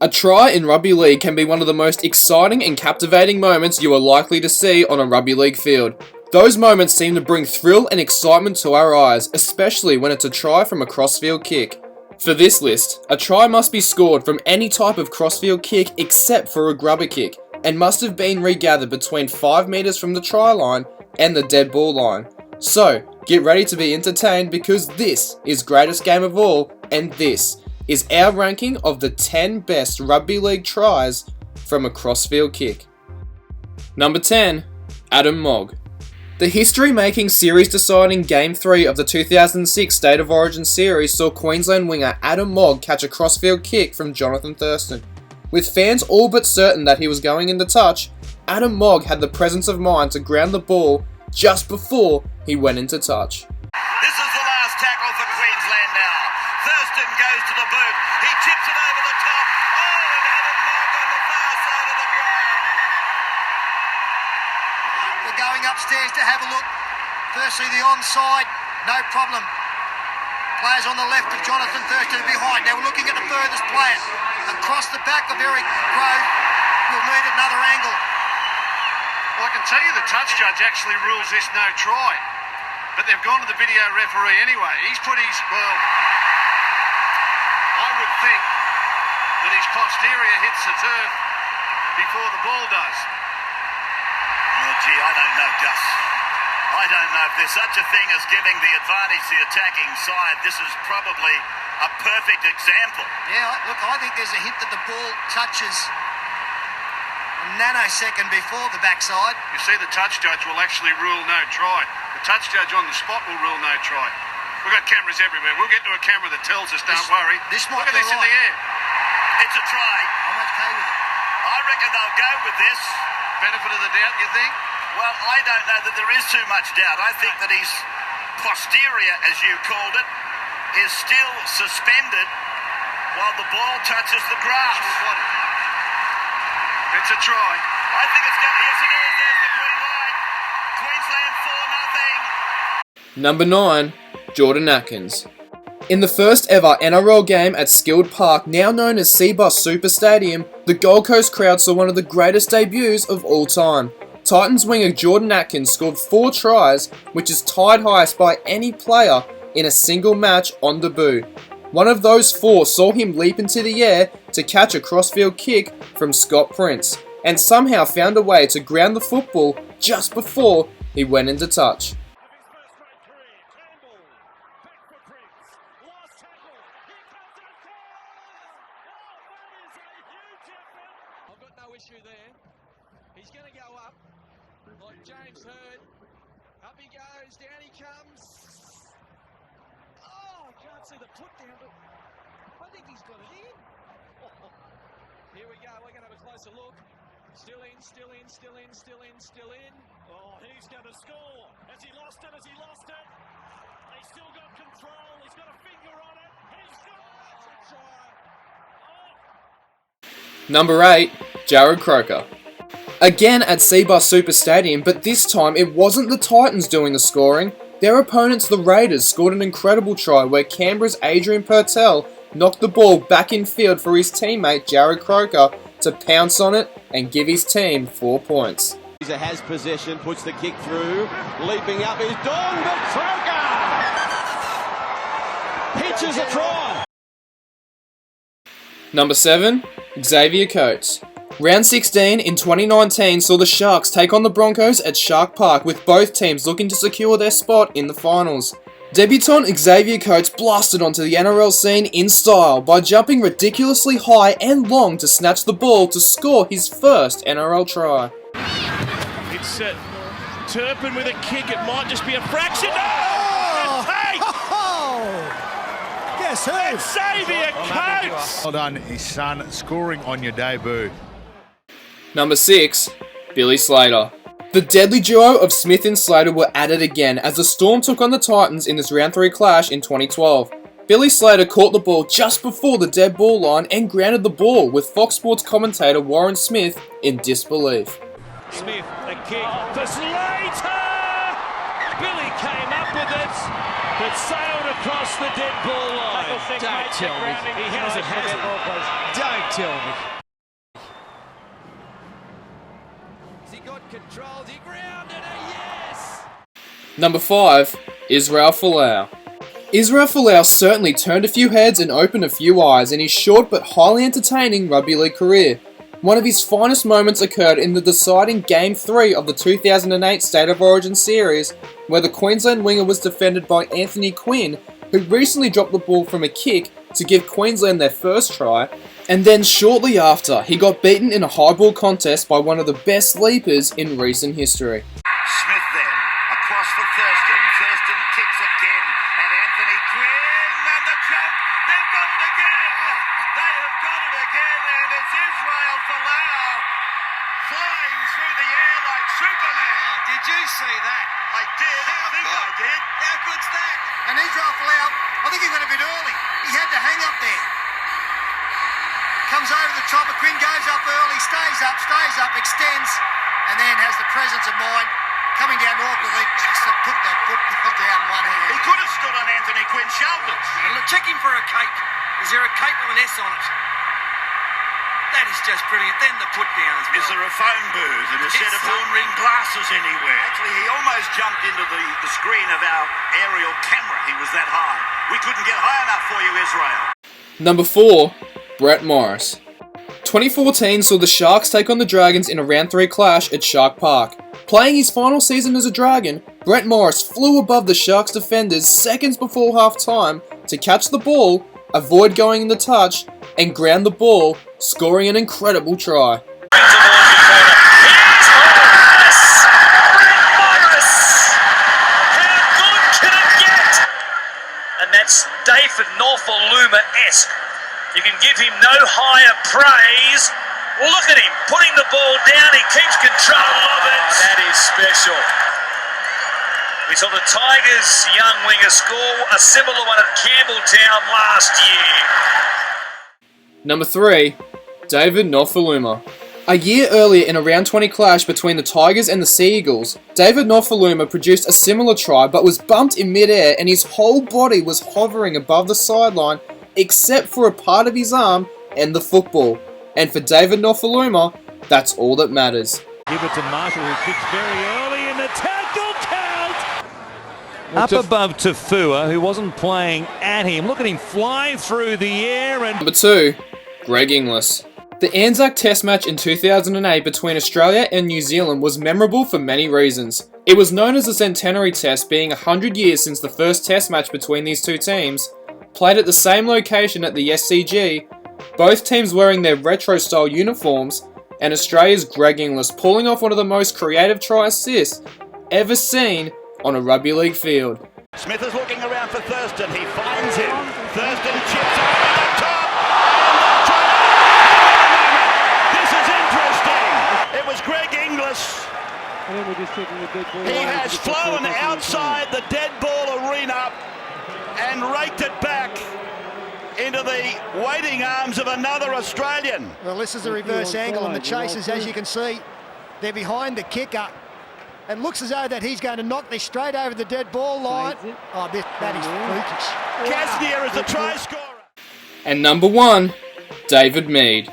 A try in rugby league can be one of the most exciting and captivating moments you are likely to see on a rugby league field. Those moments seem to bring thrill and excitement to our eyes, especially when it's a try from a crossfield kick. For this list, a try must be scored from any type of crossfield kick except for a grubber kick, and must have been regathered between 5 metres from the try line and the dead ball line. So, get ready to be entertained because this is greatest game of all, and this is our ranking of the 10 best rugby league tries from a crossfield kick. Number 10, Adam Mogg. The history-making series-deciding Game 3 of the 2006 State of Origin series saw Queensland winger Adam Mogg catch a crossfield kick from Jonathan Thurston. With fans all but certain that he was going into touch, Adam Mogg had the presence of mind to ground the ball just before he went into touch. This is the last tackle for Queensland now. Thurston goes to the boot. He tips it over the top. Oh, and Adam Mogg on the far side of the ground. We're going upstairs to have a look. Firstly, the onside, no problem. Players on the left of Jonathan Thurston behind. Now we're looking at the furthest player. Across the back of Eric Grove. We'll need another angle. Well, I can tell you the touch judge actually rules this no try. But they've gone to the video referee anyway. He's put his, well, I would think that his posterior hits the turf before the ball does. Oh, gee, I don't know, Gus. I don't know if there's such a thing as giving the advantage to the attacking side. This is probably a perfect example. Yeah, look, I think there's a hint that the ball touches a nanosecond before the backside. You see, the touch judge will actually rule no try. The touch judge on the spot will rule no try. We've got cameras everywhere. We'll get to a camera that tells us, don't worry. This might Look at be this in right. the air. It's a try. I'm okay with it. I reckon they'll go with this. Benefit of the doubt, you think? Well, I don't know that there is too much doubt. I think that his posterior, as you called it, is still suspended while the ball touches the grass. It's a try. I think it's going to... Yes, it is. There's the green light. Queensland 4-0. Number 9, Jordan Atkins. In the first ever NRL game at Skilled Park, now known as Cbus Super Stadium, the Gold Coast crowd saw one of the greatest debuts of all time. Titans winger Jordan Atkins scored 4 tries, which is tied highest by any player in a single match on debut. One of those 4 saw him leap into the air to catch a crossfield kick from Scott Prince, and somehow found a way to ground the football just before he went into touch. I've got no issue there. He's going to go up, like James heard. Up he goes, down he comes. Oh, I can't see the put down, but I think he's got it in. Here we go, we're going to have a closer look. Still in, still in, still in, still in, still in. Oh, he's going to score. Has he lost it? Has he lost it? He's still got control. He's got a finger on it. He's got a try. Number 8, Jarrod croaker. Again at Cbus Super Stadium, but this time it wasn't the Titans doing the scoring. Their opponents, the Raiders, scored an incredible try where Canberra's Adrian Purtell knocked the ball back in field for his teammate Jarrod Croaker to pounce on it and give his team 4 points. He has possession, puts the kick through, leaping up is Don, but Croaker pitches a try. Number 7, Xavier Coats. Round 16 in 2019 saw the Sharks take on the Broncos at Shark Park, with both teams looking to secure their spot in the finals. Debutant Xavier Coats blasted onto the NRL scene in style by jumping ridiculously high and long to snatch the ball to score his first NRL try. It's set. Turpin with a kick, it might just be a fraction. Oh! Guess who? Xavier Coats! Well done, his son, scoring on your debut. Number 6, Billy Slater. The deadly duo of Smith and Slater were at it again as the Storm took on the Titans in this round 3 clash in 2012. Billy Slater caught the ball just before the dead ball line and grounded the ball, with Fox Sports commentator Warren Smith in disbelief. Smith, a kick for Slater! Billy came up with it, but sailed across the dead ball line. Don't tell me. He has it, has it. Don't tell me. He got control. He grounded it. Yes! Number 5, Israel Folau. Israel Folau certainly turned a few heads and opened a few eyes in his short but highly entertaining rugby league career. One of his finest moments occurred in the deciding Game 3 of the 2008 State of Origin series, where the Queensland winger was defended by Anthony Quinn, who recently dropped the ball from a kick to give Queensland their first try, and then shortly after, he got beaten in a high ball contest by one of the best leapers in recent history. Smith then, across for Thurston. Thurston kicks again at Anthony Quinn, and the jump, they've got it again! They have got it again, and it's Israel Folau flying through the air like Superman. Did you see that? I did, I think I did. How good's that? And Israel Folau, I think he went a bit early. He had to hang up there. Comes over the top, Quinn goes up early, stays up, extends, and then has the presence of mind coming down awkwardly just to put the football down one hand. He could have stood on Anthony Quinn's shoulders. And look, check him for a cape. Is there a cape with an S on it? That is just brilliant. Then the put down as well. Is there a phone booth and a set of horn-ring glasses anywhere? Actually, he almost jumped into the screen of our aerial camera. He was that high. We couldn't get high enough for you, Israel. Number 4, Brett Morris. 2014 saw the Sharks take on the Dragons in a round 3 clash at Shark Park. Playing his final season as a Dragon, Brett Morris flew above the Sharks defenders seconds before half-time to catch the ball, avoid going in the touch, and ground the ball, scoring an incredible try. That's David Nofoa-esque. You can give him no higher praise. Well, look at him, putting the ball down, he keeps control of it. Oh, that is special. We saw the Tigers' young winger score a similar one at Campbelltown last year. Number 3, David Nofoa. A year earlier in a round 20 clash between the Tigers and the Sea Eagles, David Nofoa produced a similar try but was bumped in mid-air and his whole body was hovering above the sideline except for a part of his arm and the football. And for David Nofoa, that's all that matters. Give it to Marshall, who kicks very early in the tackle count. Up above Tafua, who wasn't playing at him. Look at him flying through the air. And Number 2, Greg Inglis. The Anzac Test match in 2008 between Australia and New Zealand was memorable for many reasons. It was known as the Centenary Test, being 100 years since the first Test match between these two teams. Played at the same location at the SCG, both teams wearing their retro-style uniforms, and Australia's Greg Inglis pulling off one of the most creative try assists ever seen on a rugby league field. Smith is looking around for Thurston. He finds him. Thurston chips over the top. This is interesting. It was Greg Inglis. He has flown outside the dead ball arena and raked it back into the waiting arms of another Australian. Well, this is a reverse angle, and the chasers, as you can see, they're behind the kicker. It looks as though that he's going to knock this straight over the dead ball line. Oh, that is freakish. Gasnier is the try scorer. And number 1, David Mead.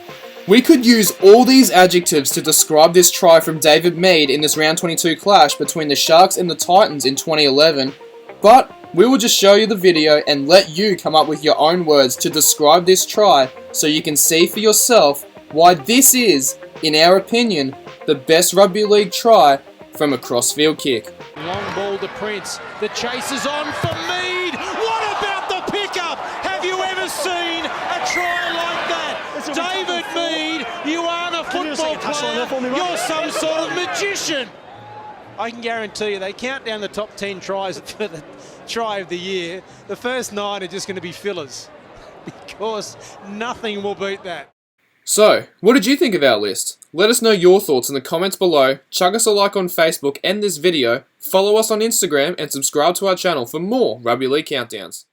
We could use all these adjectives to describe this try from David Mead in this round 22 clash between the Sharks and the Titans in 2011, but we will just show you the video and let you come up with your own words to describe this try so you can see for yourself why this is, in our opinion, the best rugby league try from a cross-field kick. Long ball to Prince. The chase is on for Mead. What about the pickup? Have you ever seen a try like that? David Mead, you aren't a football player. You're some sort of magician. I can guarantee you they count down the top 10 tries for the try of the year. The first 9 are just going to be fillers because nothing will beat that. So, what did you think of our list? Let us know your thoughts in the comments below, chuck us a like on Facebook and this video, follow us on Instagram and subscribe to our channel for more Rugby League Countdowns.